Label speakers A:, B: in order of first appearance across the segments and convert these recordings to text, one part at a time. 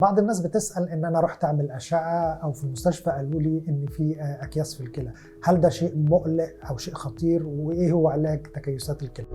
A: بعض الناس بتسأل إن أنا رحت أعمل أشعة أو في المستشفى قالوا لي إن في أكياس في الكلى، هل ده شيء مقلق أو شيء خطير؟ وإيه هو علاج تكيسات الكلى؟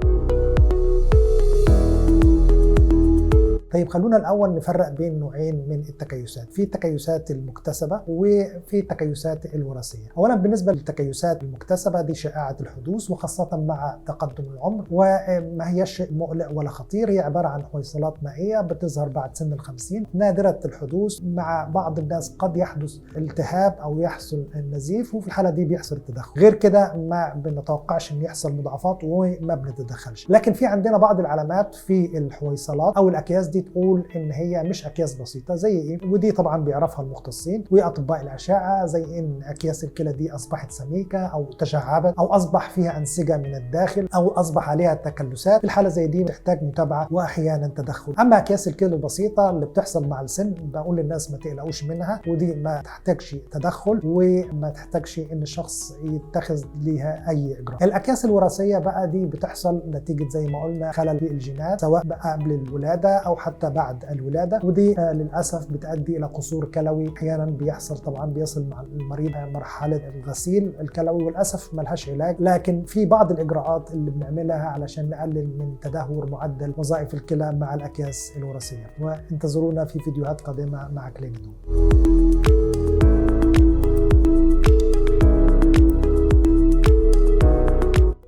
A: طيب خلونا الأول نفرق بين نوعين من التكيسات، في التكيسات المكتسبة وفي التكيسات الوراثية. أولا بالنسبة للتكيسات المكتسبة دي شائعة الحدوث وخاصة مع تقدم العمر، وما هيش شيء مقلق ولا خطير، هي عبارة عن حويصلات مائية بتظهر بعد سن ال50، نادرة الحدوث. مع بعض الناس قد يحدث التهاب أو يحصل النزيف، وفي الحالة دي بيحصل التدخل، غير كده ما بنتوقعش إن يحصل مضاعفات وما بنتدخلش. لكن في عندنا بعض العلامات في الحويصلات أو الأكياس دي تقول ان هي مش اكياس بسيطه، زي ايه؟ ودي طبعا بيعرفها المختصين واطباء الاشعه، زي ان اكياس الكلى دي اصبحت سميكه او تشعبت او اصبح فيها انسجه من الداخل او اصبح عليها تكلسات. في الحاله زي دي بتحتاج متابعه واحيانا تدخل. اما اكياس الكلى البسيطه اللي بتحصل مع السن، بقول للناس ما تقلقوش منها، ودي ما تحتاجش تدخل وما تحتاجش ان الشخص يتخذ ليها اي اجراء. الاكياس الوراثيه بقى دي بتحصل نتيجه زي ما قلنا خلل في الجينات، سواء بقى قبل الولاده او حتى بعد الولادة، ودي للأسف بتؤدي إلى قصور كلوي. أحيانا بيحصل طبعا بيصل مع المريض مرحلة الغسيل الكلوي، وللأسف ملهاش علاج، لكن في بعض الإجراءات اللي بنعملها علشان نقلل من تدهور معدل وظائف الكلى مع الأكياس الوراثية. وانتظرونا في فيديوهات قادمة مع كلينيدوم.